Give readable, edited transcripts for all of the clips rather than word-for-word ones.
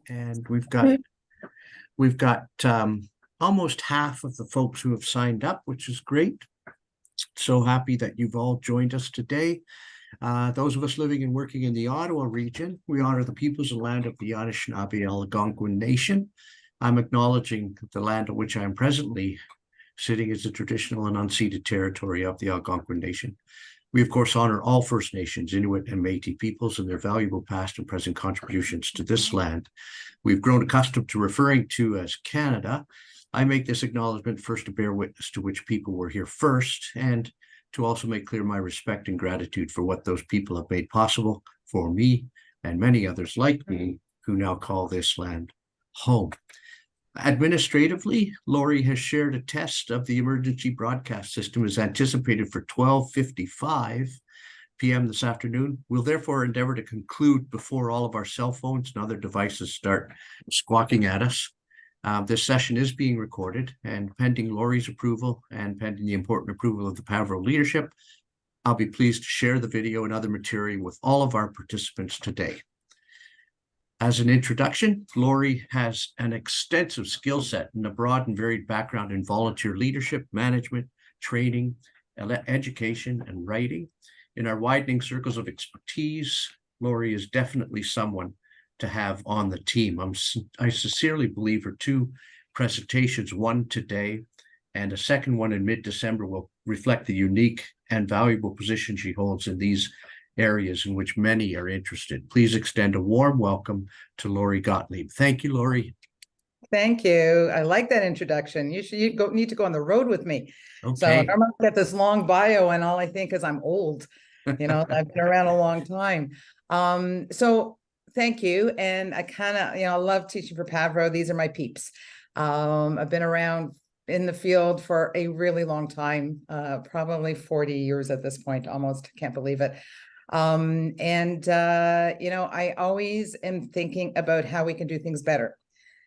and we've got almost half of the folks who have signed up, which is great. So happy that you've all joined us today. Those of us living and working in the Ottawa region, we honor the peoples and land of the Anishinaabe Algonquin Nation. I'm acknowledging the land on which I am presently sitting as the traditional and unceded territory of the Algonquin Nation. We, of course, honor all First Nations, Inuit, and Métis peoples and their valuable past and present contributions to this land. We've grown accustomed to referring to as Canada. I make this acknowledgement first to bear witness to which people were here first, and to also make clear my respect and gratitude for what those people have made possible for me and many others like me who now call this land home. Administratively, Lori has shared a test of the emergency broadcast system is anticipated for 12:55 p.m. this afternoon. We'll therefore endeavor to conclude before all of our cell phones and other devices start squawking at us. This session is being recorded, and pending Lori's approval and pending the important approval of the PAVRO leadership, I'll be pleased to share the video and other material with all of our participants today. As an introduction, Lori has an extensive skill set and a broad and varied background in volunteer leadership, management, training, education, and writing. In our widening circles of expertise, Lori is definitely someone to have on the team. I sincerely believe her two presentations, one today and a second one in mid-December, will reflect the unique and valuable position she holds in these areas in which many are interested. Please extend a warm welcome to Lori Gotlieb. Thank you, Lori. Thank you. I like that introduction. You need to go on the road with me. Okay. So I'm gonna get this long bio, and all I think is I'm old. I've been around a long time. So thank you. And I kind of, love teaching for PAVRO. These are my peeps. I've been around in the field for a really long time, probably 40 years at this point, almost. Can't believe it. I always am thinking about how we can do things better.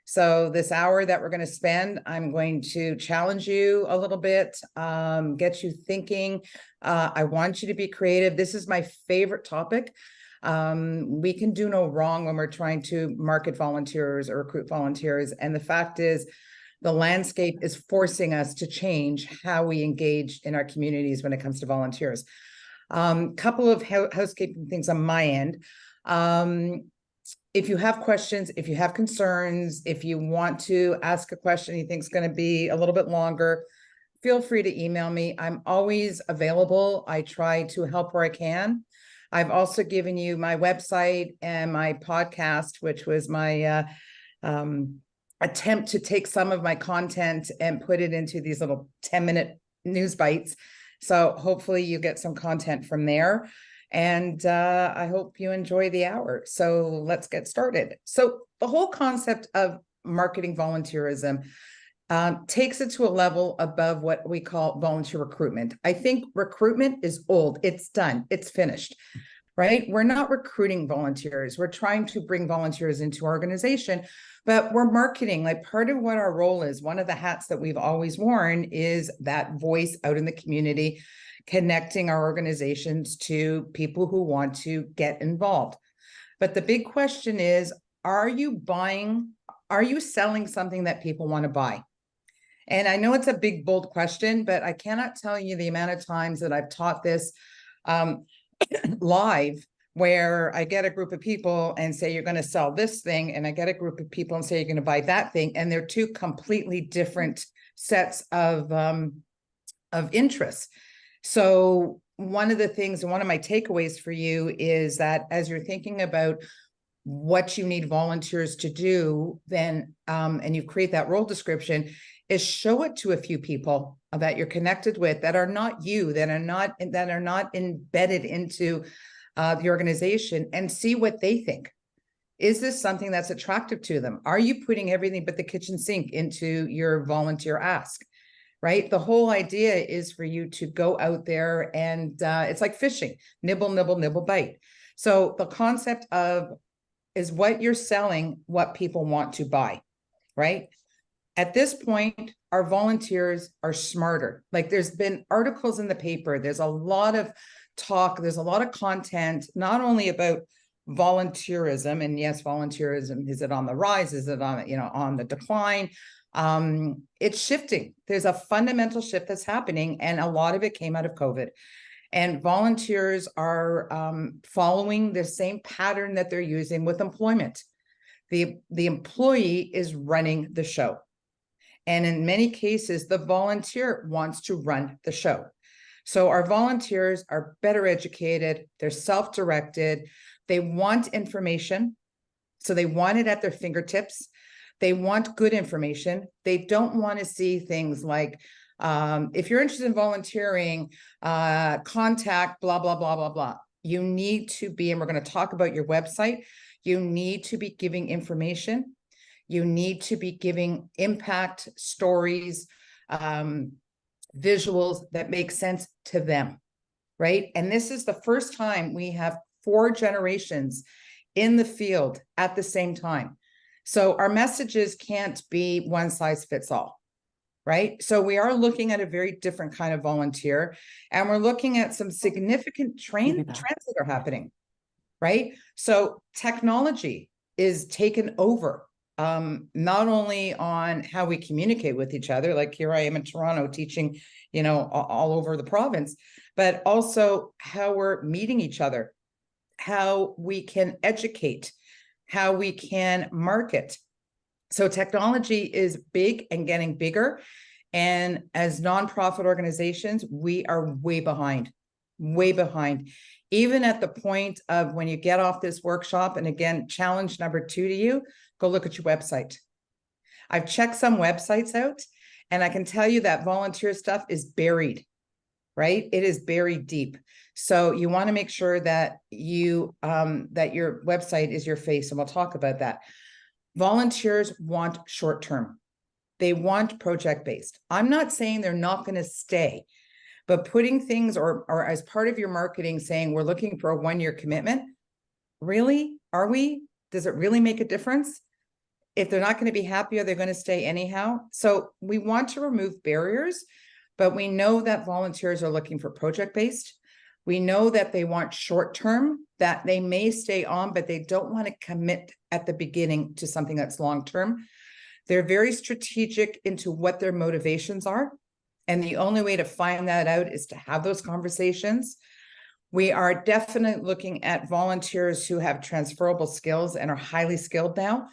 So this hour that we're going to spend, I'm going to challenge you a little bit, get you thinking. I want you to be creative. This is my favorite topic. We can do no wrong when we're trying to market volunteers or recruit volunteers. And the fact is, the landscape is forcing us to change how we engage in our communities when it comes to volunteers. Couple of housekeeping things on my end. If you have questions, if you have concerns, if you want to ask a question you think is going to be a little bit longer, feel free to email me. I'm always available. I try to help where I can. I've also given you my website and my podcast, which was my attempt to take some of my content and put it into these little 10-minute news bites. So hopefully you get some content from there. And I hope you enjoy the hour. So let's get started. So the whole concept of marketing volunteerism takes it to a level above what we call volunteer recruitment. I think recruitment is old. It's done. It's finished, right? We're not recruiting volunteers. We're trying to bring volunteers into our organization, but we're marketing. Like, part of what our role is, one of the hats that we've always worn is that voice out in the community, connecting our organizations to people who want to get involved. But the big question is, are you selling something that people want to buy? And I know it's a big, bold question, but I cannot tell you the amount of times that I've taught this live, where I get a group of people and say, you're going to sell this thing. And I get a group of people and say, you're going to buy that thing. And they're two completely different sets of interests. So one of the things, and one of my takeaways for you is that as you're thinking about what you need volunteers to do, then, and you create that role description, is show it to a few people that you're connected with that are not you, that are not embedded into the organization, and see what they think. Is this something that's attractive to them? Are you putting everything but the kitchen sink into your volunteer ask? Right? The whole idea is for you to go out there and it's like fishing, nibble, nibble, nibble, bite. So the concept of is what you're selling, what people want to buy, right? At this point, our volunteers are smarter. Like, there's been articles in the paper. There's a lot of talk. There's a lot of content, not only about volunteerism, and yes, volunteerism, is it on the rise? Is it on, on the decline? It's shifting. There's a fundamental shift that's happening, and a lot of it came out of COVID. And volunteers are following the same pattern that they're using with employment. The employee is running the show. And in many cases, the volunteer wants to run the show. So our volunteers are better educated, they're self-directed, they want information, so they want it at their fingertips. They want good information. They don't want to see things like, if you're interested in volunteering, contact blah, blah, blah, blah, blah. You need to be, and we're going to talk about your website, you need to be giving information. You need to be giving impact stories, visuals that make sense to them, right? And this is the first time we have 4 generations in the field at the same time. So our messages can't be one size fits all, right? So we are looking at a very different kind of volunteer, and we're looking at some significant trends that are happening, right? So technology is taken over, not only on how we communicate with each other, like here I am in Toronto teaching, all over the province, but also how we're meeting each other, how we can educate, how we can market. So technology is big and getting bigger. And as nonprofit organizations, we are way behind, even at the point of when you get off this workshop. And again, challenge number 2 to you, go look at your website. I've checked some websites out, and I can tell you that volunteer stuff is buried, right? It is buried deep. So you want to make sure that you that your website is your face, and we'll talk about that. Volunteers want short-term. They want project-based. I'm not saying they're not going to stay, but putting things or as part of your marketing saying we're looking for a 1-year commitment, really? Are we? Does it really make a difference? If they're not going to be happy, are they going to stay anyhow? So we want to remove barriers, but we know that volunteers are looking for project-based. We know that they want short-term, that they may stay on, but they don't want to commit at the beginning to something that's long-term. They're very strategic into what their motivations are. And the only way to find that out is to have those conversations. We are definitely looking at volunteers who have transferable skills and are highly skilled now.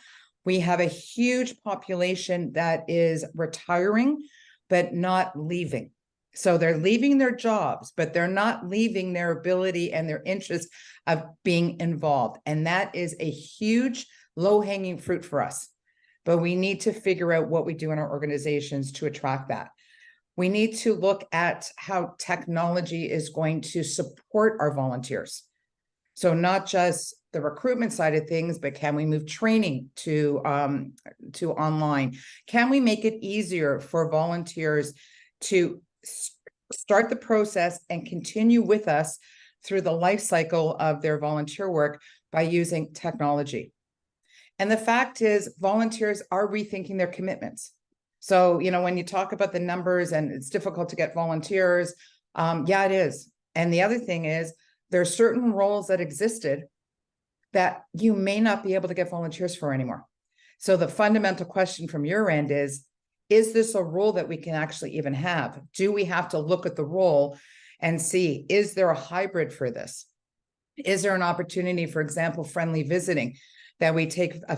We have a huge population that is retiring, but not leaving. So they're leaving their jobs, but they're not leaving their ability and their interest of being involved. And that is a huge low-hanging fruit for us. But we need to figure out what we do in our organizations to attract that. We need to look at how technology is going to support our volunteers. So not just the recruitment side of things, but can we move training to online? Can we make it easier for volunteers to start the process and continue with us through the life cycle of their volunteer work by using technology? And the fact is, volunteers are rethinking their commitments. So, when you talk about the numbers and it's difficult to get volunteers, yeah, it is. And the other thing is, there are certain roles that existed that you may not be able to get volunteers for anymore. So the fundamental question from your end is this a role that we can actually even have? Do we have to look at the role and see, is there a hybrid for this? Is there an opportunity, for example, friendly visiting, that we take a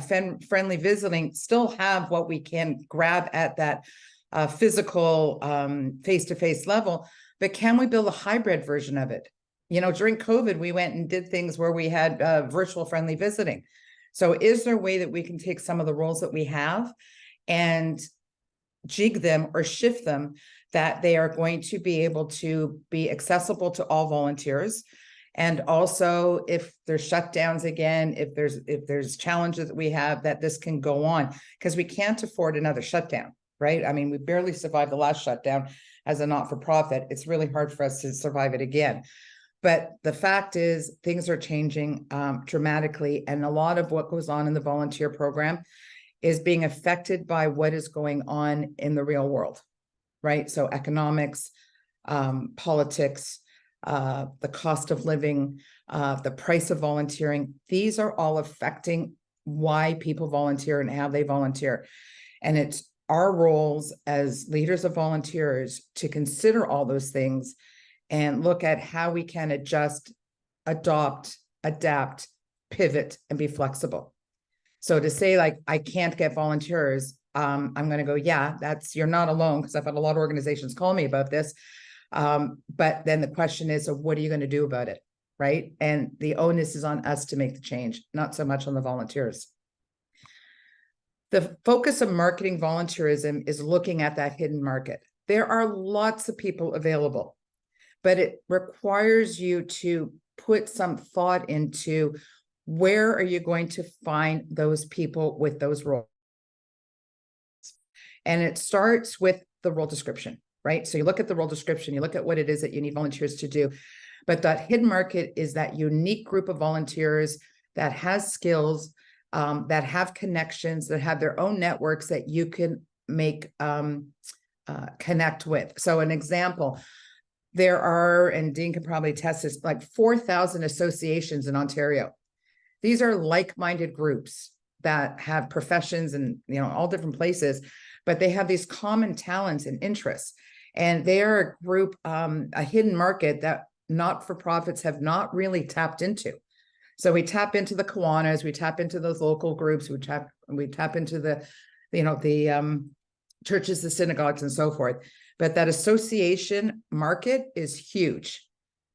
friendly visiting, still have what we can grab at that physical face-to-face level, but can we build a hybrid version of it? During COVID, we went and did things where we had virtual friendly visiting. So is there a way that we can take some of the roles that we have and jig them or shift them that they are going to be able to be accessible to all volunteers? And also, if there's shutdowns again, if there's challenges that we have, that this can go on, because we can't afford another shutdown, right? I mean, we barely survived the last shutdown as a not-for-profit. It's really hard for us to survive it again. But the fact is, things are changing dramatically, and a lot of what goes on in the volunteer program is being affected by what is going on in the real world, right? So economics, politics, the cost of living, the price of volunteering. These are all affecting why people volunteer and how they volunteer. And it's our roles as leaders of volunteers to consider all those things and look at how we can adjust, adopt, adapt, pivot, and be flexible. So to say like, I can't get volunteers, I'm going to go, yeah, you're not alone, because I've had a lot of organizations call me about this. But then the question is, so what are you going to do about it? Right. And the onus is on us to make the change, not so much on the volunteers. The focus of marketing volunteerism is looking at that hidden market. There are lots of people available, but it requires you to put some thought into where are you going to find those people with those roles. And it starts with the role description, right? So you look at the role description, you look at what it is that you need volunteers to do. But that hidden market is that unique group of volunteers that has skills, that have connections, that have their own networks that you can make connect with. So an example, there are, and Dean can probably test this, like 4,000 associations in Ontario. These are like-minded groups that have professions and, all different places, but they have these common talents and interests. And they are a group, a hidden market that not-for-profits have not really tapped into. So we tap into the Kiwanis, we tap into those local groups, we tap into the, the churches, the synagogues, and so forth. But that association market is huge,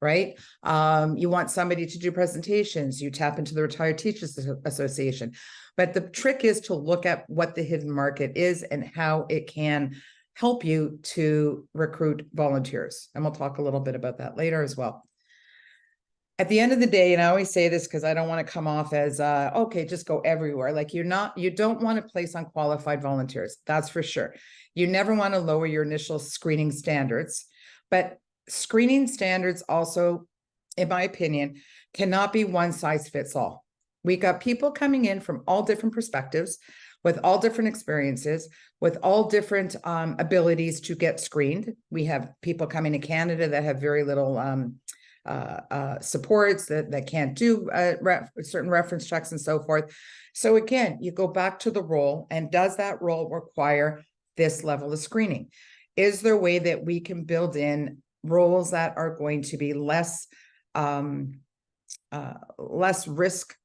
right? You want somebody to do presentations, you tap into the Retired Teachers Association. But the trick is to look at what the hidden market is and how it can help you to recruit volunteers. And we'll talk a little bit about that later as well. At the end of the day, and I always say this because I don't want to come off as, okay, just go everywhere. Like you don't want to place unqualified volunteers. That's for sure. You never want to lower your initial screening standards, but screening standards also, in my opinion, cannot be one size fits all. We got people coming in from all different perspectives, with all different experiences, with all different abilities to get screened. We have people coming to Canada that have very little supports, that can't do certain reference checks and so forth. So again, you go back to the role, and does that role require this level of screening? Is there a way that we can build in roles that are going to be less risk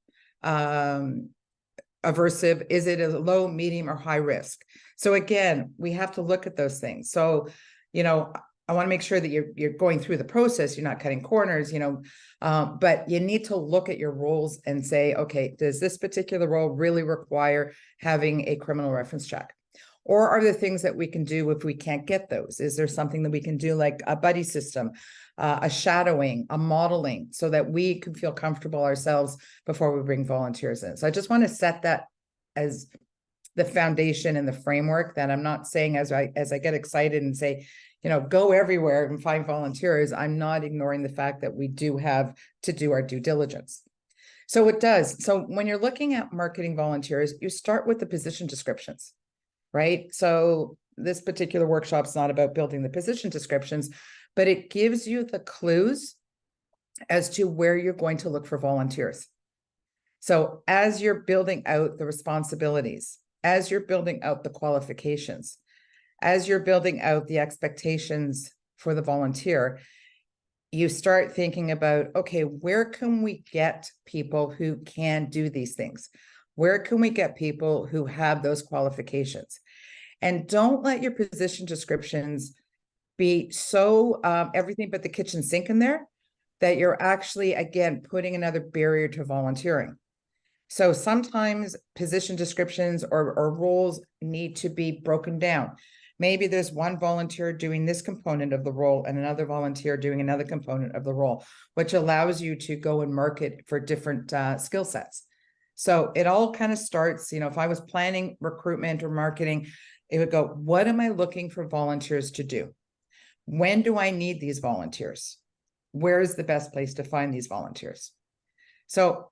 aversive? Is it a low, medium, or high risk? So again, we have to look at those things. So, I want to make sure that you're going through the process, you're not cutting corners, but you need to look at your roles and say, okay, does this particular role really require having a criminal reference check? Or are there things that we can do if we can't get those? Is there something that we can do, like a buddy system, a shadowing, a modeling, so that we can feel comfortable ourselves before we bring volunteers in? So I just want to set that as the foundation and the framework, that I'm not saying as I get excited and say, go everywhere and find volunteers, I'm not ignoring the fact that we do have to do our due diligence. So it does. So when you're looking at marketing volunteers, you start with the position descriptions, right? So this particular workshop's not about building the position descriptions, but it gives you the clues as to where you're going to look for volunteers. So as you're building out the responsibilities, as you're building out the qualifications, as you're building out the expectations for the volunteer, you start thinking about, okay, where can we get people who can do these things? Where can we get people who have those qualifications? And don't let your position descriptions be so everything but the kitchen sink in there, that you're actually, again, putting another barrier to volunteering. So sometimes position descriptions or roles need to be broken down. Maybe there's one volunteer doing this component of the role and another volunteer doing another component of the role, which allows you to go and market for different skill sets. So it all kind of starts, if I was planning recruitment or marketing, it would go, what am I looking for volunteers to do? When do I need these volunteers? Where is the best place to find these volunteers? So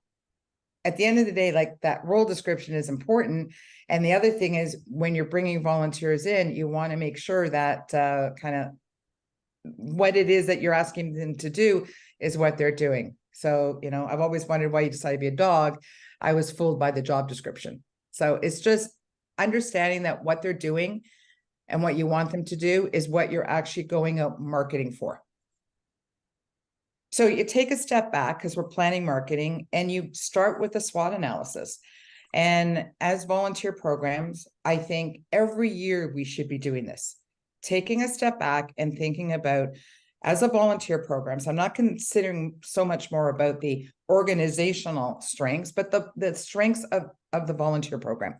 at the end of the day, like, that role description is important. And the other thing is, when you're bringing volunteers in, you want to make sure that kind of what it is that you're asking them to do is what they're doing. So, you know, I've always wondered why you decided to be a dog. I was fooled by the job description. So it's just understanding that what they're doing and what you want them to do is what you're actually going out marketing for. So you take a step back because we're planning marketing, and you start with a SWOT analysis. And as volunteer programs, I think every year we should be doing this, taking a step back and thinking about, as a volunteer program, so I'm not considering so much more about the organizational strengths, but the strengths of the volunteer program.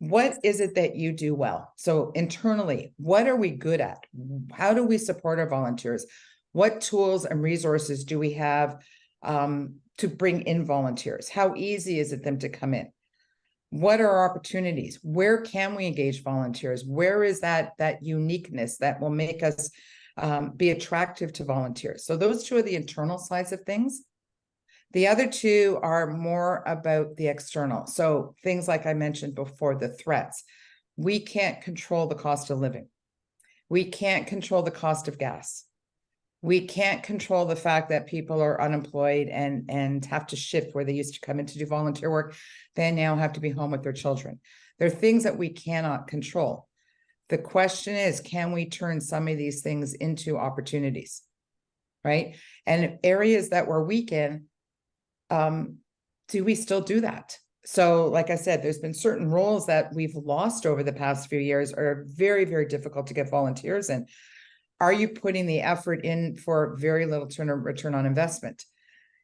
What is it that you do well? So internally, what are we good at? How do we support our volunteers? What tools and resources do we have to bring in volunteers? How easy is it them to come in? What are our opportunities? Where can we engage volunteers? Where is that uniqueness that will make us be attractive to volunteers? So those two are the internal sides of things. The other two are more about the external. So things like I mentioned before, the threats. We can't control the cost of living. We can't control the cost of gas. We can't control the fact that people are unemployed and have to shift where they used to come in to do volunteer work. They now have to be home with their children. There are things that we cannot control. The question is, can we turn some of these things into opportunities, right? And areas that we're weak in, do we still do that? So like I said, there's been certain roles that we've lost over the past few years are very, very difficult to get volunteers in. Are you putting the effort in for very little return on investment?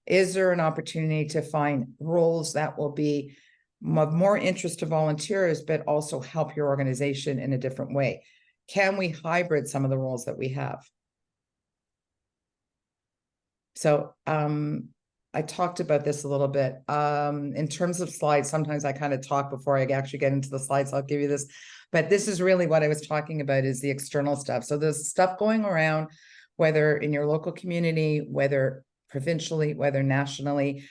Is there an opportunity to find roles that will be of more interest to volunteers, but also help your organization in a different way? Can we hybrid some of the roles that we have? So I talked about this a little bit. In terms of slides, sometimes I kind of talk before I actually get into the slides. I'll give you this. But this is really what I was talking about, is the external stuff. So there's stuff going around, whether in your local community, whether provincially, whether nationally,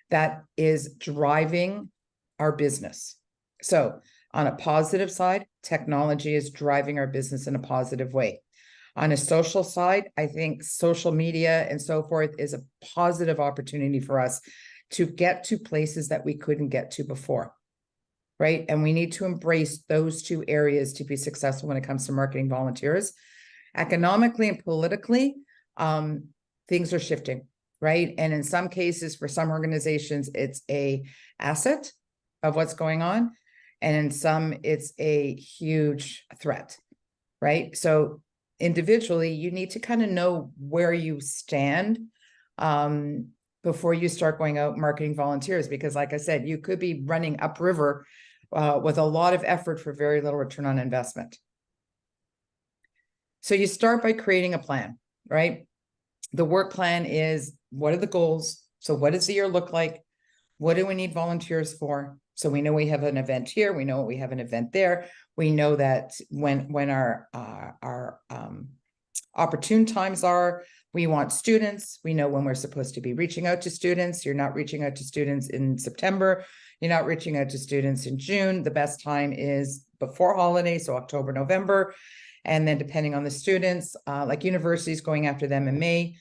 that is driving our business. So on a positive side, technology is driving our business in a positive way. On a social side, I think social media and so forth is a positive opportunity for us to get to places that we couldn't get to before. Right. And we need to embrace those two areas to be successful when it comes to marketing volunteers. Economically and politically, things are shifting, right? And in some cases, for some organizations, it's a asset of what's going on. And in some, it's a huge threat, right? So individually, you need to kind of know where you stand before you start going out marketing volunteers, because like I said, you could be running upriver with a lot of effort for very little return on investment. So you start by creating a plan, right? The work plan is, what are the goals? So what does the year look like? What do we need volunteers for? So we know we have an event here. We know we have an event there. We know that when our opportune times are, we want students. We know when we're supposed to be reaching out to students. You're not reaching out to students in September. You're not reaching out to students in June. The best time is before holidays, so October, November. And then depending on the students, like universities, going after them in May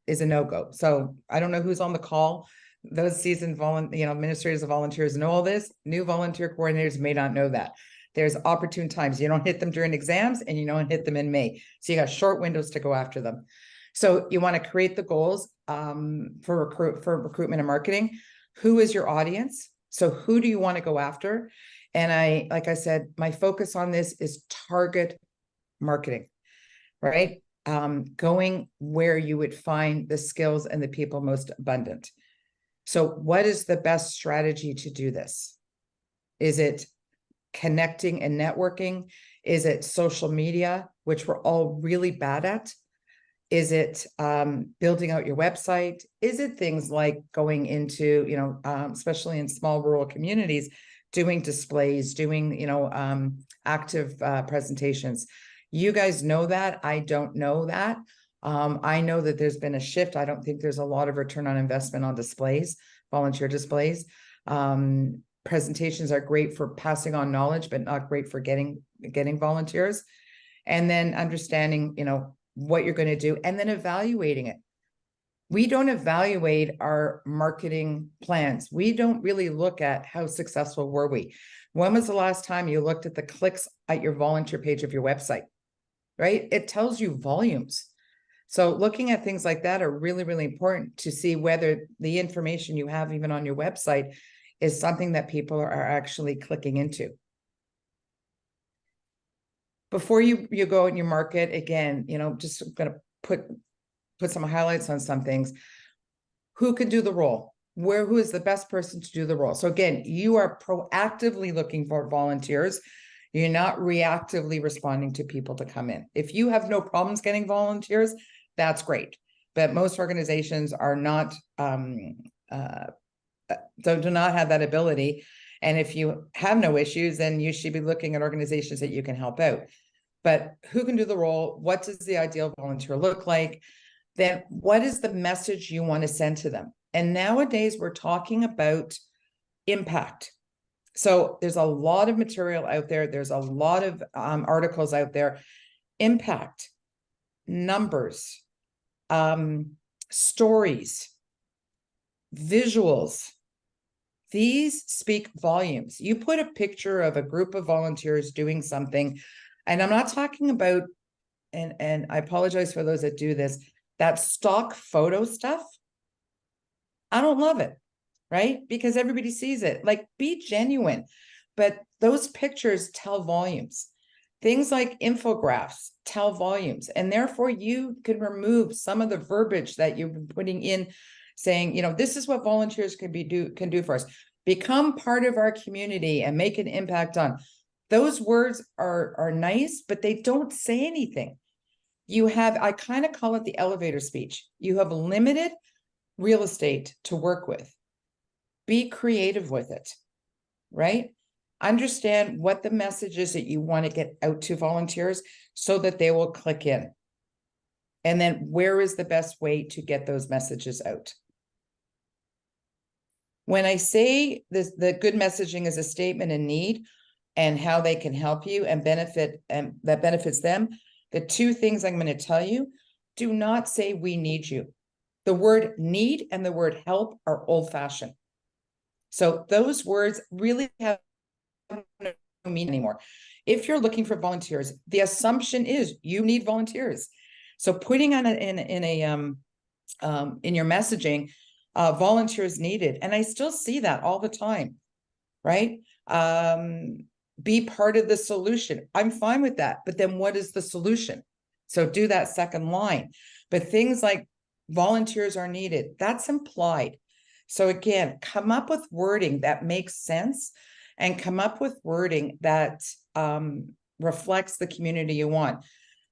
is a no-go. So I don't know who's on the call. Those seasoned administrators and volunteers know all this. New volunteer coordinators may not know that. There's opportune times. You don't hit them during exams, and you don't hit them in May. So you got short windows to go after them. So you want to create the goals for recruitment and marketing. Who is your audience? So who do you want to go after? And like I said, my focus on this is target marketing, right? Going where you would find the skills and the people most abundant. So what is the best strategy to do this? Is it connecting and networking? Is it social media, which we're all really bad at? Is it building out your website? Is it things like going into, especially in small rural communities, doing displays, doing, active presentations? You guys know that. I don't know that. I know that there's been a shift. I don't think there's a lot of return on investment on displays, volunteer displays. Presentations are great for passing on knowledge, but not great for getting volunteers. And then understanding, what you're going to do, and then evaluating it. We don't evaluate our marketing plans. We don't really look at how successful were we. When was the last time you looked at the clicks at your volunteer page of your website, right? It tells you volumes. So looking at things like that are really, really important to see whether the information you have even on your website is something that people are actually clicking into. Before you go and you market, again, just going to put some highlights on some things. Who can do the role? Who is the best person to do the role? So again, you are proactively looking for volunteers. You're not reactively responding to people to come in. If you have no problems getting volunteers, that's great. But most organizations are not, do not have that ability. And if you have no issues, then you should be looking at organizations that you can help out. But who can do the role? What does the ideal volunteer look like? Then what is the message you want to send to them? And nowadays we're talking about impact. So there's a lot of material out there. There's a lot of articles out there. Impact, numbers, stories, visuals. These speak volumes. You put a picture of a group of volunteers doing something, and I'm not talking about, and I apologize for those that do this, that stock photo stuff. I don't love it, right? Because everybody sees it. Like, be genuine. But those pictures tell volumes. Things like infographics tell volumes. And therefore, you can remove some of the verbiage that you've been putting in, saying, this is what volunteers can do for us. Become part of our community and make an impact on. Those words are nice, but they don't say anything. I kind of call it the elevator speech. You have limited real estate to work with. Be creative with it, right? Understand what the message is that you want to get out to volunteers so that they will click in. And then where is the best way to get those messages out? When I say this, the good messaging is a statement in need and how they can help you and benefit, and that benefits them. The two things I'm going to tell you, do not say we need you. The word need and the word help are old-fashioned. So those words really have no meaning anymore. If you're looking for volunteers, the assumption is you need volunteers. So putting on in your messaging, volunteers needed, and I still see that all the time, right? Be part of the solution. I'm fine with that, but then what is the solution? So do that second line. But things like volunteers are needed, that's implied. So again, come up with wording that makes sense and come up with wording that reflects the community you want.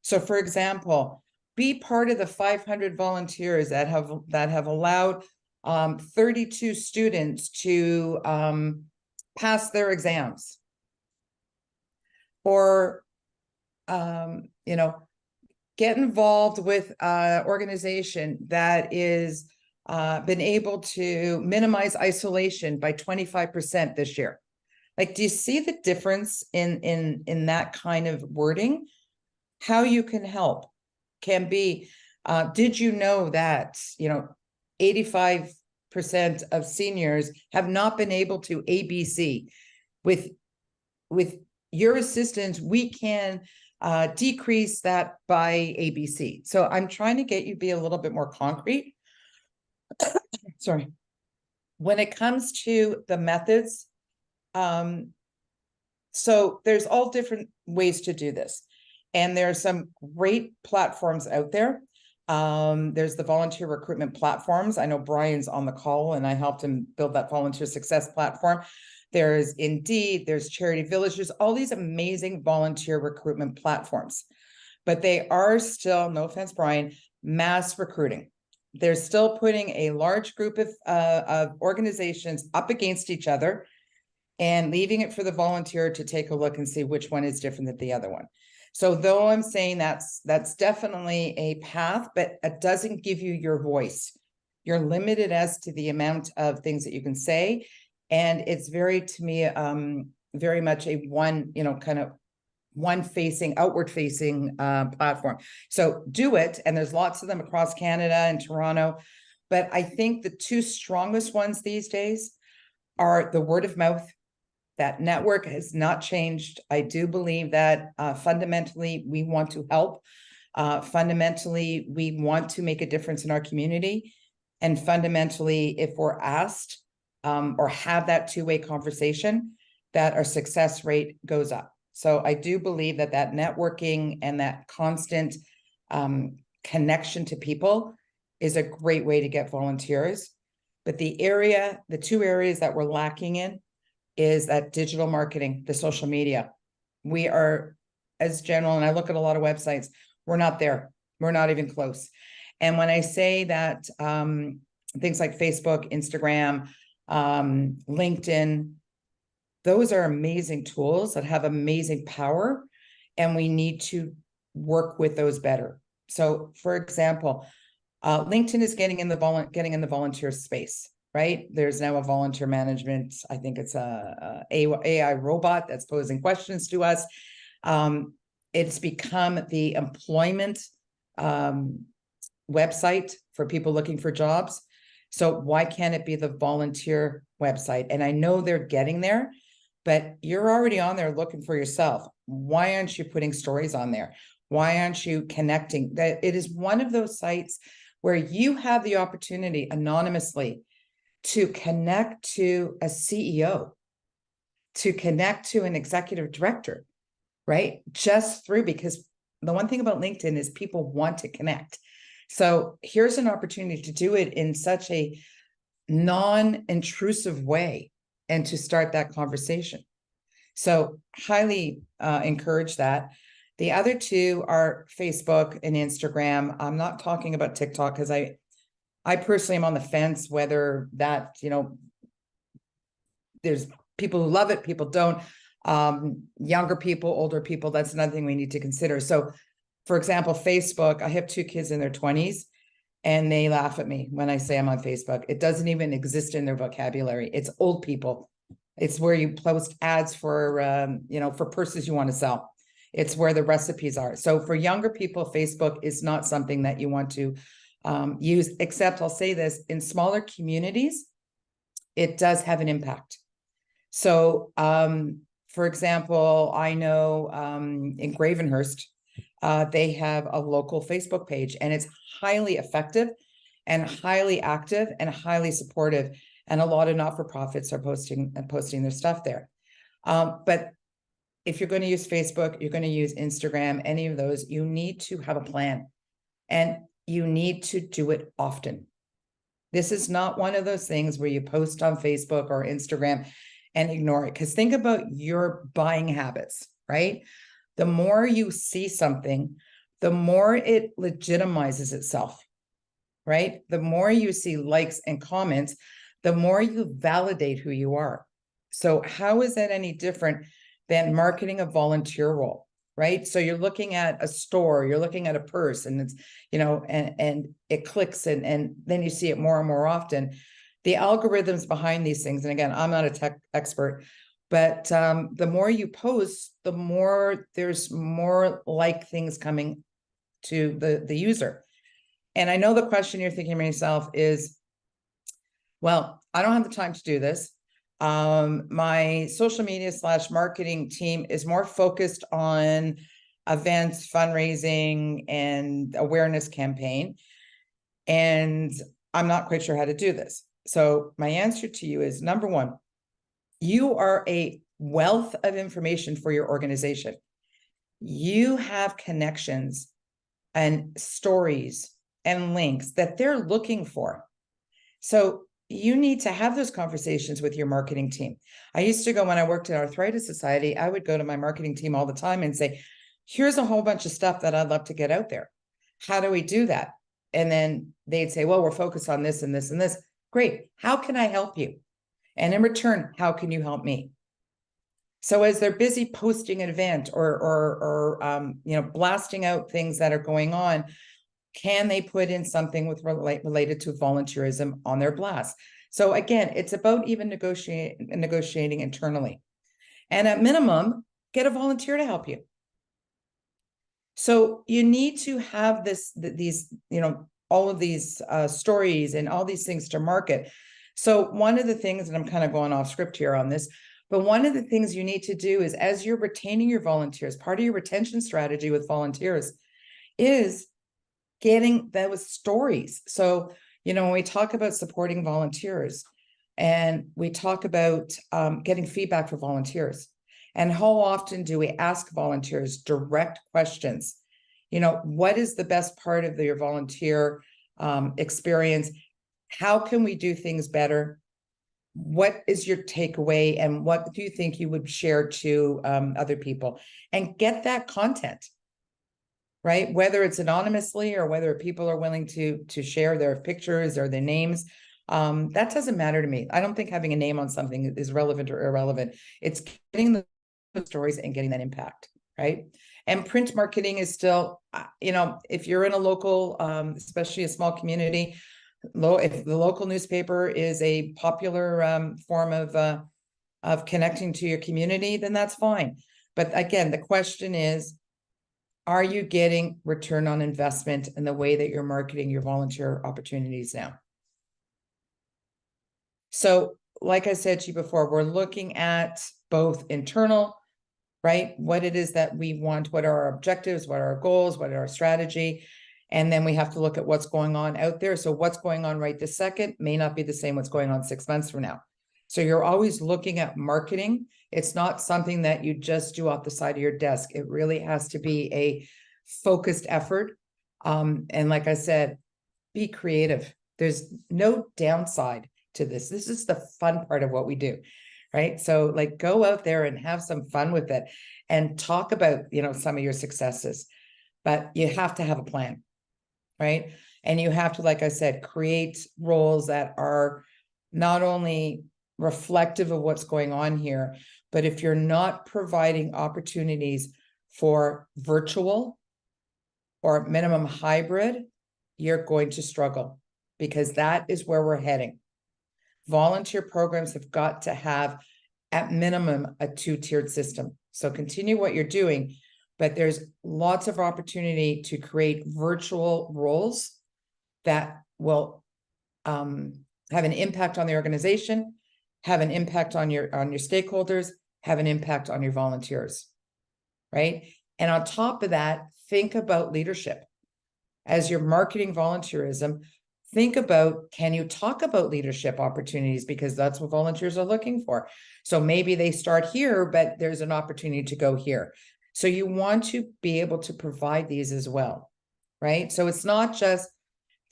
So for example, be part of the 500 volunteers that have allowed 32 students to pass their exams. Or, get involved with an organization that is been able to minimize isolation by 25% this year. Like, do you see the difference in that kind of wording? How you can help can be, did you know that, 85% of seniors have not been able to ABC? With your assistance, we can decrease that by ABC. So I'm trying to get you to be a little bit more concrete. Sorry. When it comes to the methods, so there's all different ways to do this. And there are some great platforms out there. There's the volunteer recruitment platforms. I know Brian's on the call and I helped him build that volunteer success platform. There's Indeed, there's Charity Village, there's all these amazing volunteer recruitment platforms, but they are still, no offense, Brian, mass recruiting. They're still putting a large group of organizations up against each other and leaving it for the volunteer to take a look and see which one is different than the other one. So though I'm saying that's definitely a path, but it doesn't give you your voice. You're limited as to the amount of things that you can say. And it's very, to me, very much a one, kind of one facing, outward facing platform. So do it. And there's lots of them across Canada and Toronto. But I think the two strongest ones these days are the word of mouth. That network has not changed. I do believe that fundamentally we want to help. Fundamentally, we want to make a difference in our community. And fundamentally, if we're asked or have that two-way conversation, that our success rate goes up. So I do believe that that networking and that constant connection to people is a great way to get volunteers. But the two areas that we're lacking in is that digital marketing, the social media. We are, as general, and I look at a lot of websites, we're not there. We're not even close. And when I say that things like Facebook, Instagram, LinkedIn, those are amazing tools that have amazing power, and we need to work with those better. So, for example, LinkedIn is getting in the volunteer space, right? There's now a volunteer management. I think it's a AI robot that's posing questions to us. It's become the employment website for people looking for jobs. So why can't it be the volunteer website? And I know they're getting there, but you're already on there looking for yourself. Why aren't you putting stories on there? Why aren't you connecting? That it is one of those sites where you have the opportunity anonymously to connect to a CEO, to connect to an executive director, right? Just through, because the one thing about LinkedIn is people want to connect. So here's an opportunity to do it in such a non-intrusive way and to start that conversation. So highly encourage that. The other two are Facebook and Instagram. I'm not talking about TikTok because I personally am on the fence whether that, there's people who love it, people don't. Younger people, older people, that's another thing we need to consider. So, for example, Facebook, I have two kids in their 20s, and they laugh at me when I say I'm on Facebook. It doesn't even exist in their vocabulary. It's old people. It's where you post ads for, for purses you want to sell. It's where the recipes are. So for younger people, Facebook is not something that you want to use, except I'll say this, in smaller communities, it does have an impact. So, for example, I know in Gravenhurst, they have a local Facebook page, and it's highly effective and highly active and highly supportive. And a lot of not-for-profits are posting their stuff there. But if you're going to use Facebook, you're going to use Instagram, any of those, you need to have a plan, and you need to do it often. This is not one of those things where you post on Facebook or Instagram and ignore it. Because think about your buying habits, right? The more you see something, the more it legitimizes itself, right? The more you see likes and comments, the more you validate who you are. So how is that any different than marketing a volunteer role, right? So you're looking at a store, you're looking at a purse, and it's, and it clicks, and then you see it more and more often. The algorithms behind these things, and again, I'm not a tech expert, but the more you post, the more there's more like things coming to the user. And I know the question you're thinking to yourself is, well, I don't have the time to do this. My social media / marketing team is more focused on events, fundraising, and awareness campaign. And I'm not quite sure how to do this. So my answer to you is, number one, you are a wealth of information for your organization. You have connections and stories and links that they're looking for. So you need to have those conversations with your marketing team. I used to go, when I worked at Arthritis Society, I would go to my marketing team all the time and say, here's a whole bunch of stuff that I'd love to get out there. How do we do that? And then they'd say, well, we're focused on this and this and this. Great. How can I help you? And in return, how can you help me? So as they're busy posting an event or blasting out things that are going on, can they put in something related to volunteerism on their blast? So again, it's about even negotiating internally. And at minimum, get a volunteer to help you. So you need to have these, all of these stories and all these things to market. So one of the things, and I'm kind of going off script here on this, but one of the things you need to do is, as you're retaining your volunteers, part of your retention strategy with volunteers is getting those stories. So, when we talk about supporting volunteers and we talk about getting feedback for volunteers, and how often do we ask volunteers direct questions? What is the best part of your volunteer experience? How can we do things better? What is your takeaway, and what do you think you would share to other people? And get that content, right? Whether it's anonymously or whether people are willing to share their pictures or their names, that doesn't matter to me. I don't think having a name on something is relevant or irrelevant. It's getting the stories and getting that impact, right? And print marketing is still, if you're in a local, especially a small community, if the local newspaper is a popular form of connecting to your community, then that's fine. But again, the question is, are you getting return on investment in the way that you're marketing your volunteer opportunities now? So, like I said to you before, we're looking at both internal, right? What it is that we want, what are our objectives, what are our goals, what are our strategy? And then we have to look at what's going on out there. So what's going on right this second may not be the same what's going on 6 months from now. So you're always looking at marketing. It's not something that you just do off the side of your desk. It really has to be a focused effort. And like I said, be creative. There's no downside to this. This is the fun part of what we do, right? So like, go out there and have some fun with it and talk about, some of your successes, but you have to have a plan, right? And you have to, like I said, create roles that are not only reflective of what's going on here, but if you're not providing opportunities for virtual or minimum hybrid, you're going to struggle, because that is where we're heading. Volunteer programs have got to have, at minimum, a 2-tiered system. So continue what you're doing, but there's lots of opportunity to create virtual roles that will have an impact on the organization, have an impact on your stakeholders, have an impact on your volunteers, right? And on top of that, think about leadership. As you're marketing volunteerism, think about, can you talk about leadership opportunities? Because that's what volunteers are looking for. So maybe they start here, but there's an opportunity to go here. So you want to be able to provide these as well, right? So it's not just,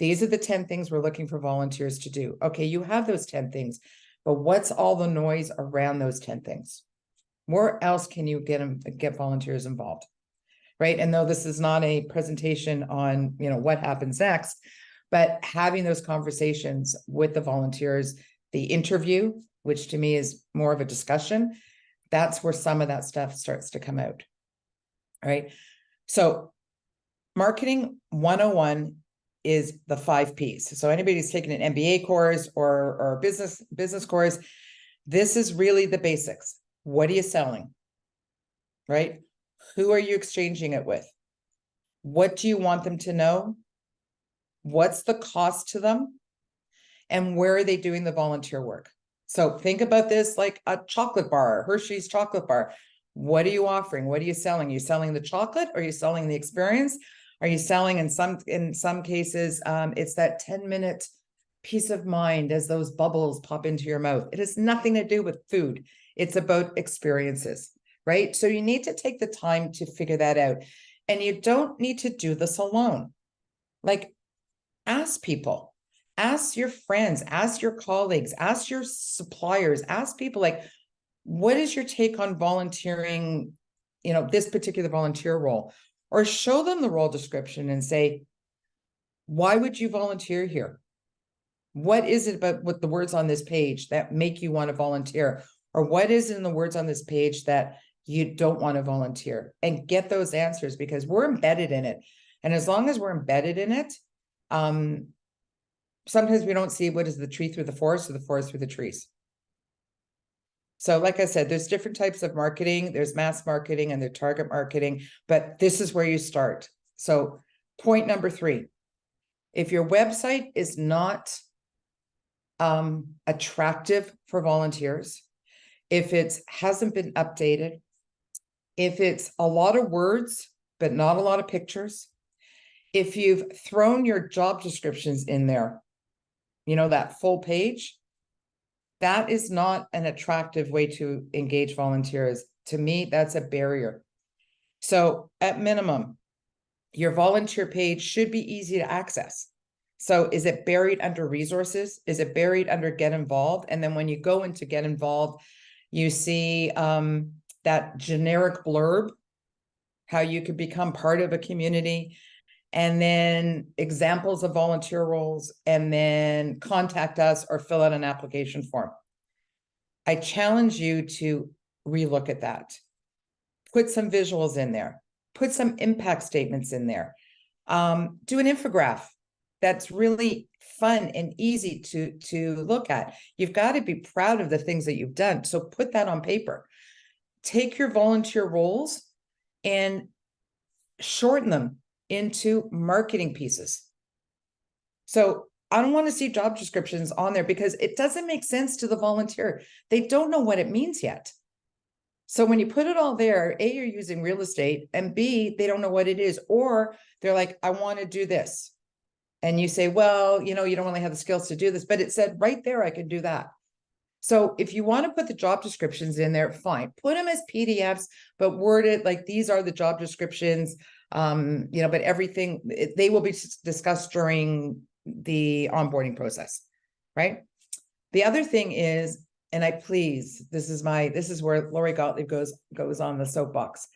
these are the 10 things we're looking for volunteers to do. Okay, you have those 10 things, but what's all the noise around those 10 things? Where else can you get volunteers involved, right? And though this is not a presentation on, what happens next, but having those conversations with the volunteers, the interview, which to me is more of a discussion, that's where some of that stuff starts to come out, right? So marketing 101 is the 5 Ps. So anybody who's taken an MBA course or business course, this is really the basics. What are you selling, right? Who are you exchanging it with? What do you want them to know? What's the cost to them? And where are they doing the volunteer work? So think about this like a chocolate bar, Hershey's chocolate bar. What are you offering? What are you selling? Are you selling the chocolate? Are you selling the experience? Are you selling, in some cases, it's that 10-minute peace of mind as those bubbles pop into your mouth. It has nothing to do with food. It's about experiences, right? So you need to take the time to figure that out. And you don't need to do this alone. Like, ask people, ask your friends, ask your colleagues, ask your suppliers, ask people, like, what is your take on volunteering, this particular volunteer role? Or show them the role description and say, why would you volunteer here? What is it about what the words on this page that make you want to volunteer? Or what is it in the words on this page that you don't want to volunteer? And get those answers, because we're embedded in it. And as long as we're embedded in it, sometimes we don't see what is the tree through the forest or the forest through the trees. So like I said, there's different types of marketing. There's mass marketing and there's target marketing, but this is where you start. So point number 3, if your website is not attractive for volunteers, if it hasn't been updated, if it's a lot of words, but not a lot of pictures, if you've thrown your job descriptions in there, you know, that full page, that is not an attractive way to engage volunteers. To me, that's a barrier. So at minimum, your volunteer page should be easy to access. So is it buried under resources? Is it buried under get involved? And then when you go into get involved, you see that generic blurb, how you could become part of a community, and then examples of volunteer roles, and then contact us or fill out an application form. I challenge you to relook at that. Put some visuals in there. Put some impact statements in there. Do an infographic that's really fun and easy to look at. You've got to be proud of the things that you've done. So put that on paper. Take your volunteer roles and shorten them into marketing pieces. So I don't want to see job descriptions on there because it doesn't make sense to the volunteer. They don't know what it means yet. So when you put it all there, A, you're using real estate, and B, they don't know what it is, or they're like, I want to do this. And you say, well, you know, you don't really have the skills to do this, but it said right there, I could do that. So if you want to put the job descriptions in there, fine, put them as PDFs, but word it like these are the job descriptions, you know, but everything, they will be discussed during the onboarding process, right? The other thing is, and this is where Lori Gotlieb goes on the soapbox.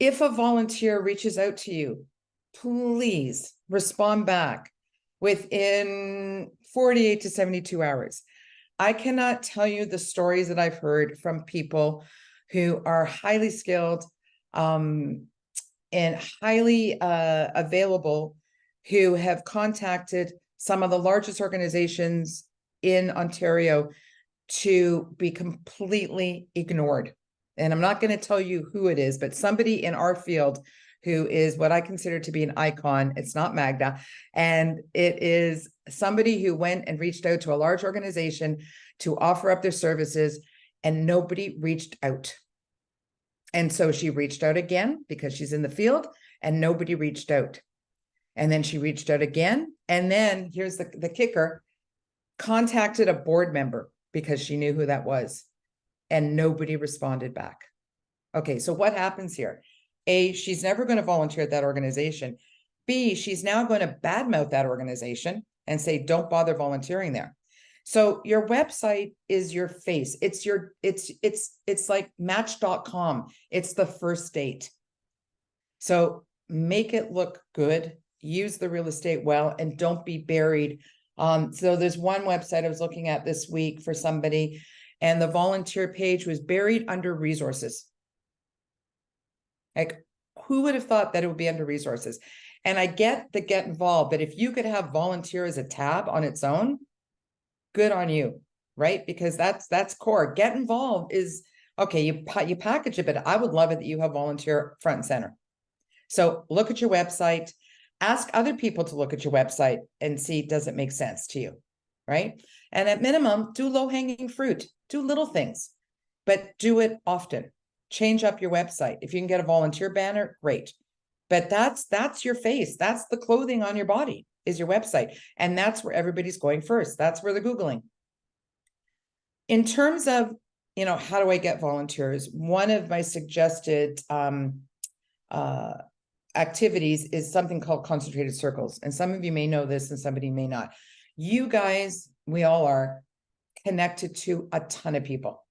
If a volunteer reaches out to you, please respond back within 48 to 72 hours. I cannot tell you the stories that I've heard from people who are highly skilled and highly available, who have contacted some of the largest organizations in Ontario to be completely ignored. And I'm not going to tell you who it is, but somebody in our field who is what I consider to be an icon. It's not Magda. And it is somebody who went and reached out to a large organization to offer up their services, and nobody reached out. And so she reached out again because she's in the field, and nobody reached out. And then she reached out again. And then here's the kicker, contacted a board member because she knew who that was, and nobody responded back. Okay, so what happens here? A, she's never going to volunteer at that organization. B, she's now going to badmouth that organization and say, don't bother volunteering there. So your website is your face. It's like Match.com. It's the first date. So make it look good, use the real estate well, and don't be buried. So there's one website I was looking at this week for somebody, and the volunteer page was buried under resources. Like, who would have thought that it would be under resources? And I get the get involved, but if you could have volunteer as a tab on its own, good on you, right? Because that's core. Get involved is, okay, you package it, but I would love it that you have volunteer front and center. So look at your website, ask other people to look at your website and see, does it make sense to you, right? And at minimum, do low-hanging fruit, do little things, but do it often. Change up your website. If you can get a volunteer banner, great. But that's your face. That's the clothing on your body, is your website. And that's where everybody's going first. That's where they're Googling. In terms of, you know, how do I get volunteers? One of my suggested activities is something called concentrated circles. And some of you may know this and somebody may not. You guys, we all are connected to a ton of people.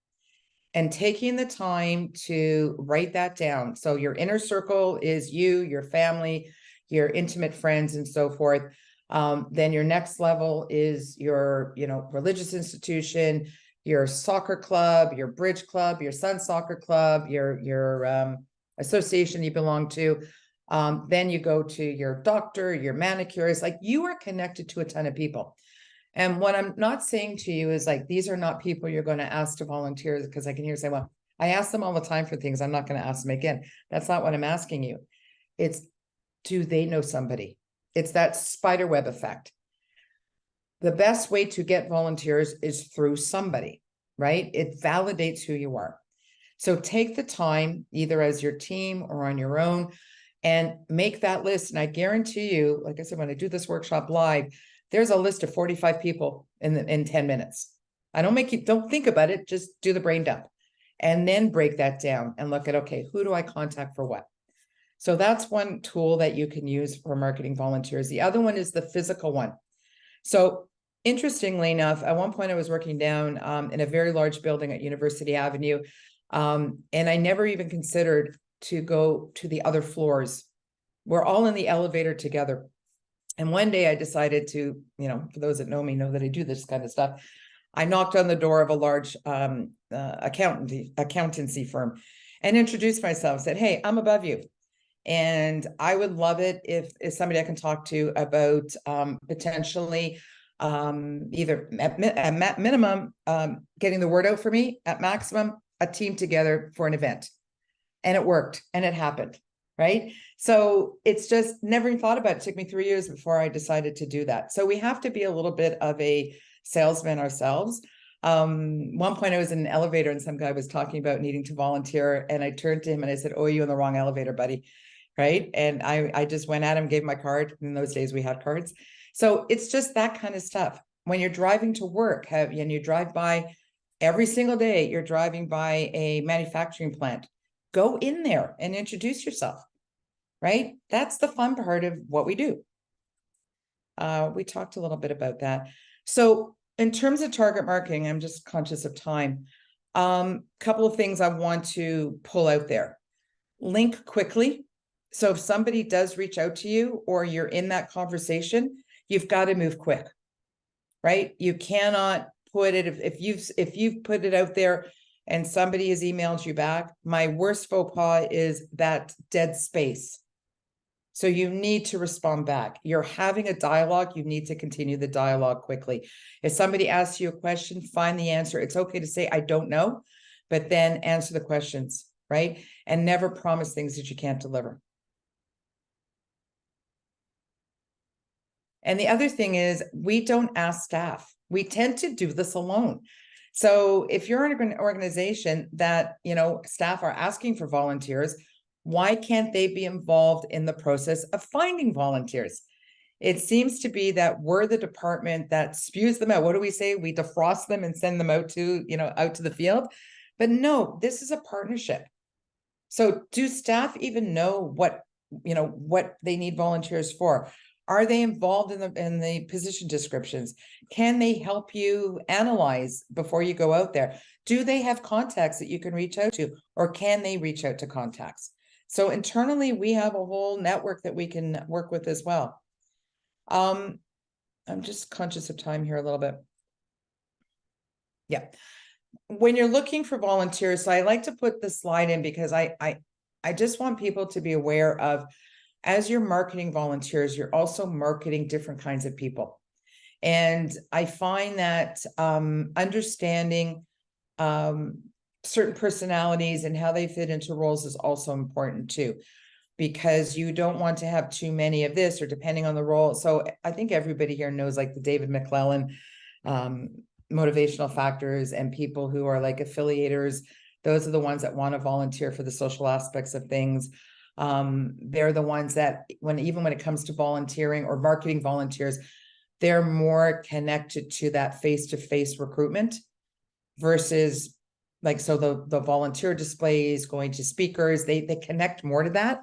And taking the time to write that down. So your inner circle is you, your family, your intimate friends, and so forth. Then your next level is your, you know, religious institution, your soccer club, your bridge club, your son's soccer club, your association you belong to. Then you go to your doctor, your manicurist. Like, you are connected to a ton of people. And what I'm not saying to you is like, these are not people you're going to ask to volunteer, because I can hear you say, well, I ask them all the time for things. I'm not going to ask them again. That's not what I'm asking you. It's, do they know somebody? It's that spider web effect. The best way to get volunteers is through somebody, right? It validates who you are. So take the time, either as your team or on your own, and make that list. And I guarantee you, like I said, when I do this workshop live, there's a list of 45 people in 10 minutes. I don't make you, don't think about it, just do the brain dump. And then break that down and look at, okay, who do I contact for what? So that's one tool that you can use for marketing volunteers. The other one is the physical one. So interestingly enough, at one point I was working down in a very large building at University Avenue. And I never even considered to go to the other floors. We're all in the elevator together. And one day I decided to, you know, for those that know me, know that I do this kind of stuff. I knocked on the door of a large accountancy firm and introduced myself, said, hey, I'm above you. And I would love it if somebody I can talk to about potentially either at minimum getting the word out for me, at maximum a team together for an event. And it worked and it happened, right? So it's just never even thought about it. It took me 3 years before I decided to do that. So we have to be a little bit of a salesman ourselves. One point I was in an elevator and some guy was talking about needing to volunteer, and I turned to him and I said, oh, you're in the wrong elevator, buddy. Right. And I just went at him, gave my card. In those days we had cards. So it's just that kind of stuff. When you're driving to work, and you drive by every single day, you're driving by a manufacturing plant, go in there and introduce yourself. Right. That's the fun part of what we do. We talked a little bit about that. So in terms of target marketing, I'm just conscious of time. Couple of things I want to pull out there. Link quickly. So if somebody does reach out to you or you're in that conversation, you've got to move quick, right? You cannot put it, if you've put it out there and somebody has emailed you back, my worst faux pas is that dead space. So you need to respond back. You're having a dialogue. You need to continue the dialogue quickly. If somebody asks you a question, find the answer. It's okay to say, I don't know, but then answer the questions, right? And never promise things that you can't deliver. And the other thing is, we don't ask staff. We tend to do this alone. So if you're in an organization that, you know, staff are asking for volunteers, why can't they be involved in the process of finding volunteers? It seems to be that we're the department that spews them out. What do we say? We defrost them and send them out to, you know, out to the field. But no, this is a partnership. So do staff even know what, you know, what they need volunteers for? Are they involved in the position descriptions? Can they help you analyze before you go out there? Do they have contacts that you can reach out to, or can they reach out to contacts? So internally, we have a whole network that we can work with as well. I'm just conscious of time here a little bit. Yeah. When you're looking for volunteers, so I like to put the slide in because I just want people to be aware of, as you're marketing volunteers, you're also marketing different kinds of people. And I find that understanding certain personalities and how they fit into roles is also important too, because you don't want to have too many of this, or depending on the role. So I think everybody here knows like the David McClellan motivational factors, and people who are like affiliators. Those are the ones that want to volunteer for the social aspects of things. They're the ones that even when it comes to volunteering or marketing volunteers, they're more connected to that face-to-face recruitment versus like, so the volunteer displays, going to speakers, they connect more to that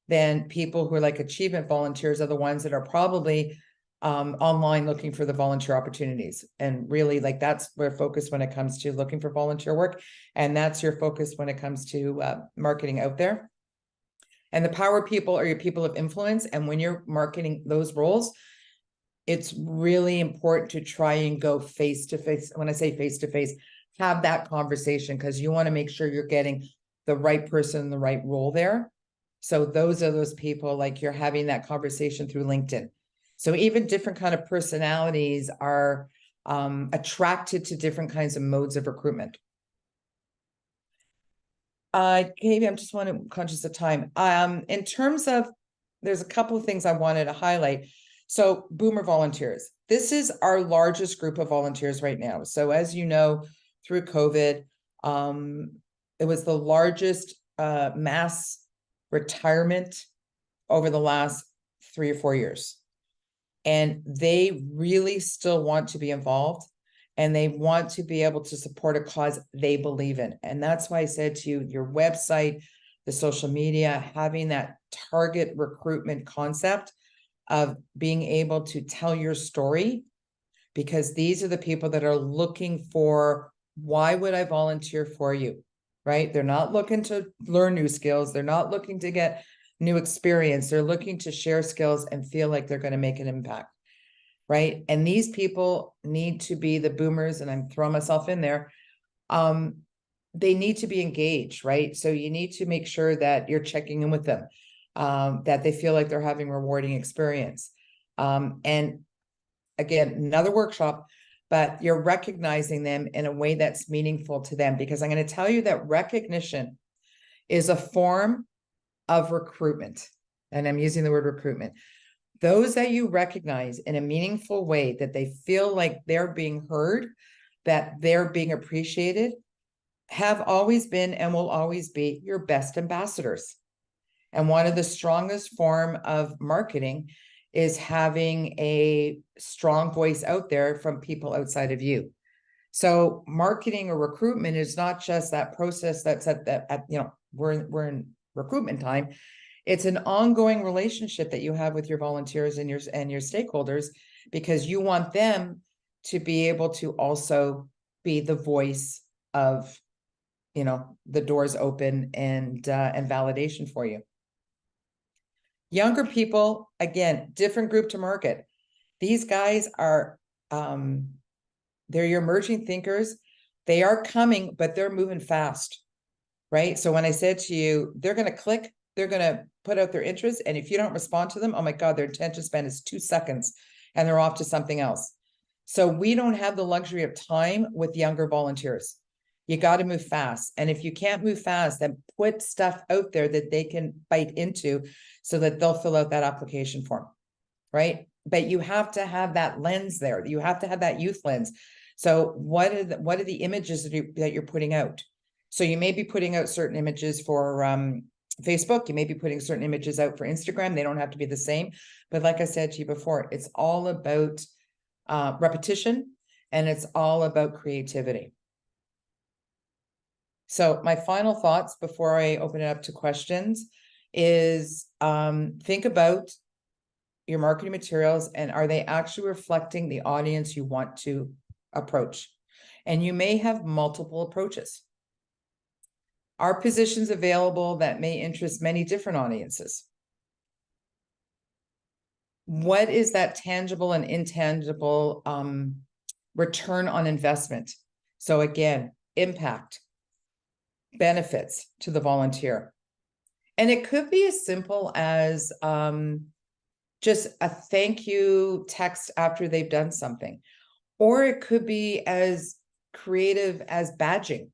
than people who are like achievement volunteers are the ones that are probably online looking for the volunteer opportunities. And really, like, that's where focus when it comes to looking for volunteer work. And that's your focus when it comes to marketing out there. And the power people are your people of influence. And when you're marketing those roles, it's really important to try and go face to face. When I say face to face, have that conversation, because you want to make sure you're getting the right person in the right role there. So those are those people, like, you're having that conversation through LinkedIn. So even different kind of personalities are attracted to different kinds of modes of recruitment. Katie, I'm just conscious of time. In terms of, there's a couple of things I wanted to highlight. So boomer volunteers, this is our largest group of volunteers right now. So as you know, through COVID, it was the largest mass retirement over the last 3 or 4 years. And they really still want to be involved, and they want to be able to support a cause they believe in. And that's why I said to you, your website, the social media, having that target recruitment concept of being able to tell your story, because these are the people that are looking for, why would I volunteer for you, right? They're not looking to learn new skills. They're not looking to get new experience. They're looking to share skills and feel like they're going to make an impact, right? And these people need to be the boomers, and I'm throwing myself in there. They need to be engaged, right? So you need to make sure that you're checking in with them, that they feel like they're having rewarding experience. And again, another workshop, but you're recognizing them in a way that's meaningful to them, because I'm going to tell you that recognition is a form of recruitment. And I'm using the word recruitment. Those that you recognize in a meaningful way, that they feel like they're being heard, that they're being appreciated, have always been and will always be your best ambassadors. And one of the strongest form of marketing is having a strong voice out there from people outside of you. So marketing or recruitment is not just that process that's at you know, we're in recruitment time. It's an ongoing relationship that you have with your volunteers and your stakeholders, because you want them to be able to also be the voice of, you know, the doors open and validation for you. Younger people, again, different group to market. These guys are, they're your emerging thinkers. They are coming, but they're moving fast, right? So when I said to you, they're going to click, they're going to put out their interest. And if you don't respond to them, oh my God, their attention span is 2 seconds and they're off to something else. So we don't have the luxury of time with younger volunteers. You got to move fast. And if you can't move fast, then put stuff out there that they can bite into so that they'll fill out that application form, right? But you have to have that lens there. You have to have that youth lens. So what are the images that you're putting out? So you may be putting out certain images for Facebook. You may be putting certain images out for Instagram. They don't have to be the same. But like I said to you before, it's all about repetition, and it's all about creativity. So my final thoughts before I open it up to questions is think about your marketing materials, and are they actually reflecting the audience you want to approach? And you may have multiple approaches. Are positions available that may interest many different audiences? What is that tangible and intangible return on investment? So again, impact, benefits to the volunteer. And it could be as simple as just a thank you text after they've done something, or it could be as creative as badging,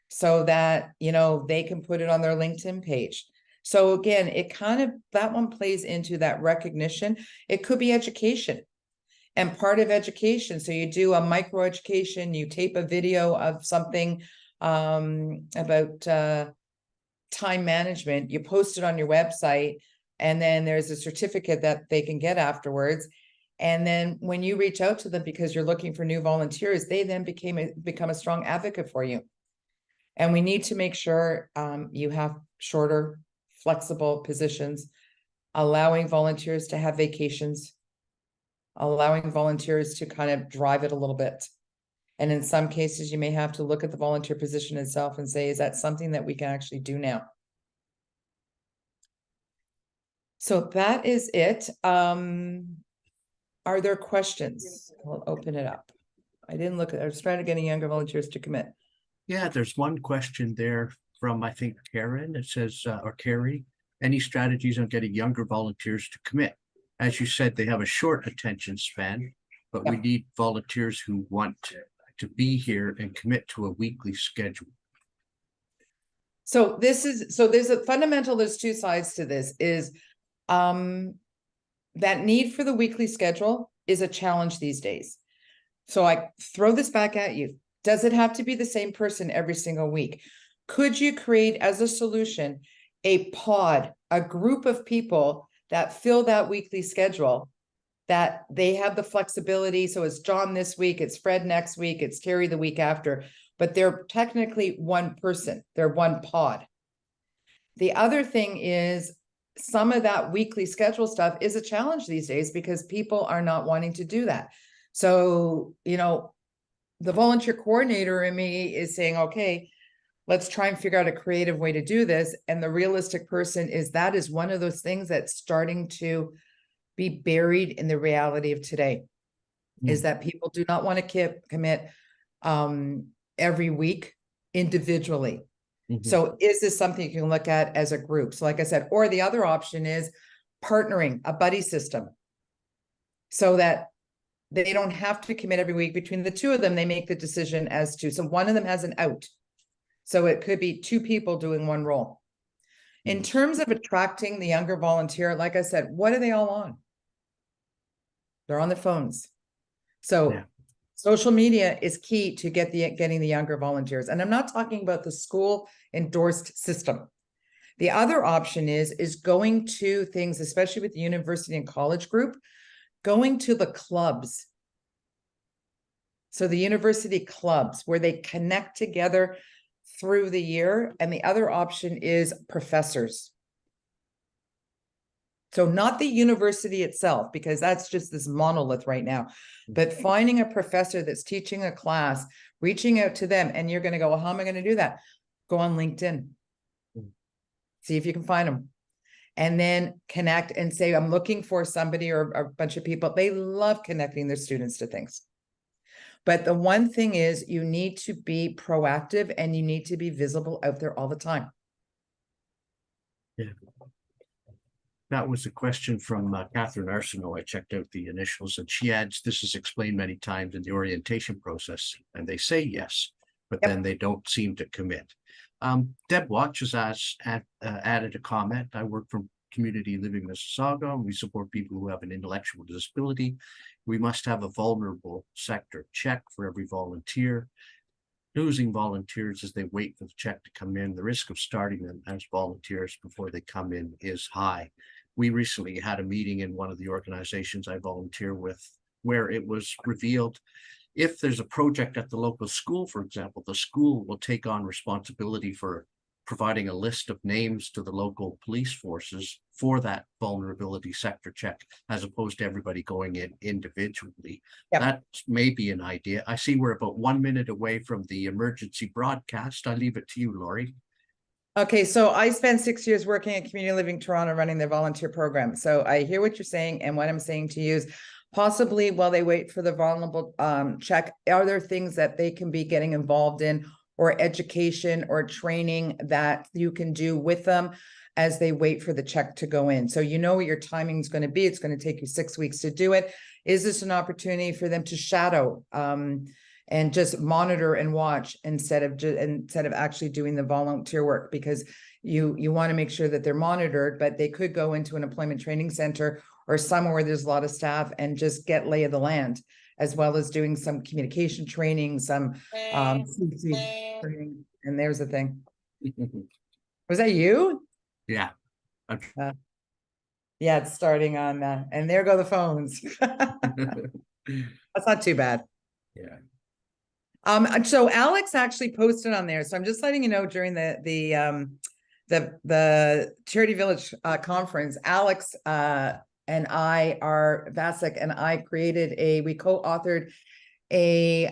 so that, you know, they can put it on their LinkedIn page. So again, it kind of, that one plays into that recognition. It could be education, and part of education. So you do a micro education, you tape a video of something about time management, you post it on your website, and then there's a certificate that they can get afterwards. And then when you reach out to them because you're looking for new volunteers, they then become a strong advocate for you. And we need to make sure you have shorter, flexible positions, allowing volunteers to have vacations, allowing volunteers to kind of drive it a little bit. And in some cases, you may have to look at the volunteer position itself and say, is that something that we can actually do now? So that is it. Are there questions? I'll open it up. I didn't look at, I was trying to get younger volunteers to commit. Yeah, there's one question there from, I think, Karen. It says, or Carrie, any strategies on getting younger volunteers to commit? as you said, they have a short attention span, but we Yep. need volunteers who want to be here and commit to a weekly schedule. So there's a fundamental, there's two sides to this, is that need for the weekly schedule is a challenge these days. So I throw this back at you. Does it have to be the same person every single week? Could you create as a solution a pod, a group of people that fill that weekly schedule, that they have the flexibility? So it's John this week, it's Fred next week, it's Terry the week after, but they're technically one person, they're one pod. The other thing is, some of that weekly schedule stuff is a challenge these days because people are not wanting to do that. So, you know, the volunteer coordinator in me is saying, okay, let's try and figure out a creative way to do this. And the realistic person is, that is one of those things that's starting to be buried in the reality of today, is that people do not want to commit every week individually. So is this something you can look at as a group? So like I said, or the other option is partnering, a buddy system, so that they don't have to commit every week. Between the two of them, they make the decision as to, so one of them has an out. So it could be two people doing one role. In terms of attracting the younger volunteer, like I said, what are they all on? They're on their phones. So social media is key to getting the younger volunteers. And I'm not talking about the school endorsed system. The other option is going to things, especially with the university and college group, going to the clubs. So the university clubs, where they connect together through the year. And the other option is professors. So not the university itself, because that's just this monolith right now, but finding a professor that's teaching a class, reaching out to them. And you're going to go, well, how am I going to do that? Go on LinkedIn. See if you can find them. And then connect and say, I'm looking for somebody or a bunch of people. They love connecting their students to things. But the one thing is, you need to be proactive and you need to be visible out there all the time. Yeah. That was a question from Catherine Arsenault. I checked out the initials, and she adds, this is explained many times in the orientation process, and they say yes, but then they don't seem to commit. Deb Watch has added a comment. I work from Community Living Mississauga, and we support people who have an intellectual disability. We must have a vulnerable sector check for every volunteer. Losing volunteers as they wait for the check to come in, the risk of starting them as volunteers before they come in is high. We recently had a meeting in one of the organizations I volunteer with, where it was revealed, if there's a project at the local school, for example, the school will take on responsibility for providing a list of names to the local police forces for that vulnerability sector check, as opposed to everybody going in individually. That may be an idea. I see we're about 1 minute away from the emergency broadcast. I leave it to you, Lori. Okay, so I spent 6 years working at Community Living Toronto running their volunteer program. So I hear what you're saying, and what I'm saying to you is, possibly while they wait for the vulnerable check, are there things that they can be getting involved in, or education or training that you can do with them as they wait for the check to go in? So you know what your timing is going to be. It's going to take you 6 weeks to do it. Is this an opportunity for them to shadow and just monitor and watch instead of actually doing the volunteer work? Because you want to make sure that they're monitored, but they could go into an employment training center or somewhere where there's a lot of staff and just get lay of the land, as well as doing some communication training, some training. And there's the thing. Was that you? Yeah. Yeah, it's starting on and there go the phones. That's not too bad. Yeah. So Alex actually posted on there. So I'm just letting you know, during the Charity Village conference, Alex and I, Vasek and I we co-authored a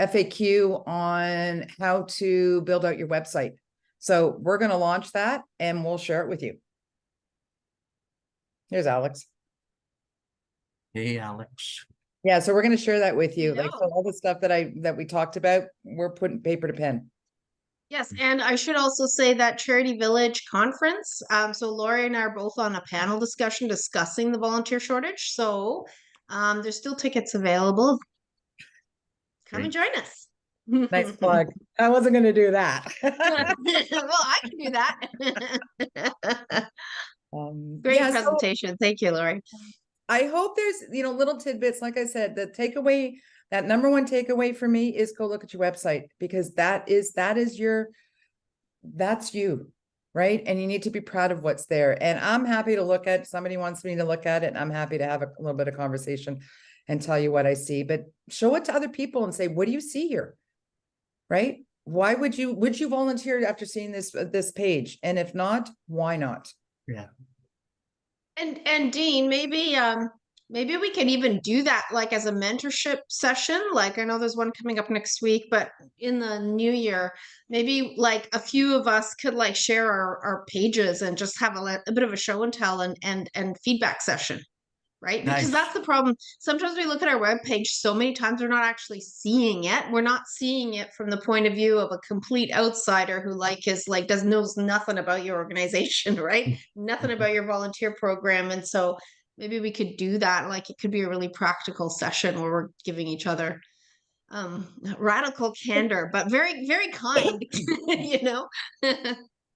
FAQ on how to build out your website. So we're going to launch that and we'll share it with you. Here's Alex. Hey, Alex. Yeah, so we're going to share that with you. Like, so all the stuff that we talked about, we're putting paper to pen. Yes, and I should also say that Charity Village conference. So Lori and I are both on a panel discussion discussing the volunteer shortage. So there's still tickets available. Come and join us. Nice plug. I wasn't going to do that. Well, I can do that. Great Yeah, so presentation. Thank you, Lori. I hope there's, little tidbits. Like I said, the takeaway, that number one takeaway for me is go look at your website, because that's you, right? And you need to be proud of what's there. And I'm happy to look at, somebody wants me to look at it, and I'm happy to have a little bit of conversation and tell you what I see, but show it to other people and say, what do you see here? Right? Why would you volunteer after seeing this page? And if not, why not? Yeah. And Dean, maybe we can even do that like as a mentorship session. Like I know there's one coming up next week, but in the new year, maybe like a few of us could like share our pages and just have a bit of a show and tell and feedback session. Right? Because Nice. that's the problem. Sometimes we look at our webpage so many times we're not actually seeing it. We're not seeing it from the point of view of a complete outsider who knows nothing about your organization, right? Nothing about your volunteer program. And so maybe we could do that. Like it could be a really practical session where we're giving each other radical candor, but very, very kind,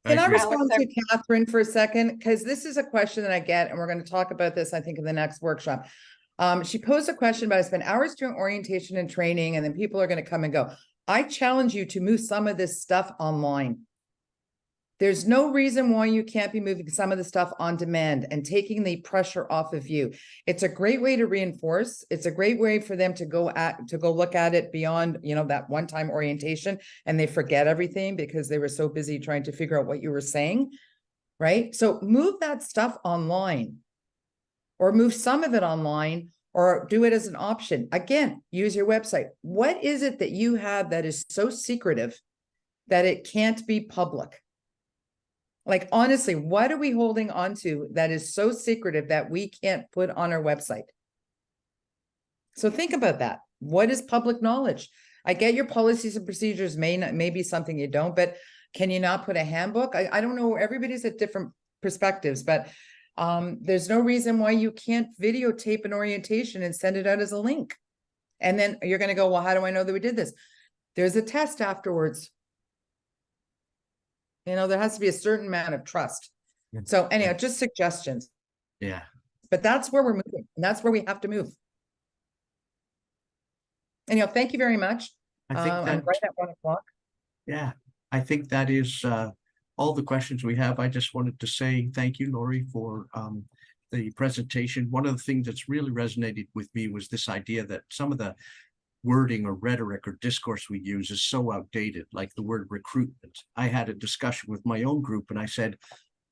Can I agree. respond to Catherine for a second? Because this is a question that I get, and we're going to talk about this, I think, in the next workshop. She posed a question about I spend hours doing orientation and training, and then people are going to come and go. I challenge you to move some of this stuff online. There's no reason why you can't be moving some of the stuff on demand and taking the pressure off of you. It's a great way to reinforce. It's a great way for them to go look at it beyond, that one-time orientation, and they forget everything because they were so busy trying to figure out what you were saying, right? So move that stuff online, or move some of it online, or do it as an option. Again, use your website. What is it that you have that is so secretive that it can't be public? Like, honestly, what are we holding on to that is so secretive that we can't put on our website? So think about that. What is public knowledge? I get your policies and procedures may be something you don't, but can you not put a handbook? I don't know. Everybody's at different perspectives, but there's no reason why you can't videotape an orientation and send it out as a link. And then you're going to go, well, how do I know that we did this? There's a test afterwards. There has to be a certain amount of trust. So anyhow, just suggestions. Yeah. But that's where we're moving, and that's where we have to move. Anyhow, thank you very much. I think I'm right at 1 o'clock. Yeah, I think that is all the questions we have. I just wanted to say thank you, Lori, for the presentation. One of the things that's really resonated with me was this idea that some of the wording or rhetoric or discourse we use is so outdated, like the word recruitment. I had a discussion with my own group and I said,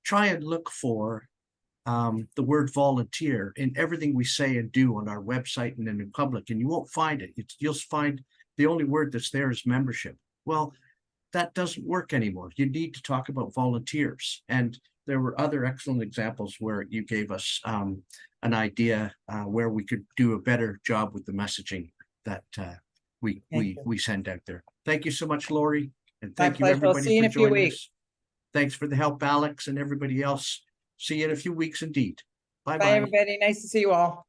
try and look for the word volunteer in everything we say and do on our website and in public, and you won't find it. You'll find the only word that's there is membership. Well, that doesn't work anymore. You need to talk about volunteers. And there were other excellent examples where you gave us an idea where we could do a better job with the messaging that we send out there. Thank you so much, Lori, and thank you everybody for joining us. Thanks for the help, Alex, and everybody else. See you in a few weeks indeed. Bye-bye. Bye, everybody. Nice to see you all.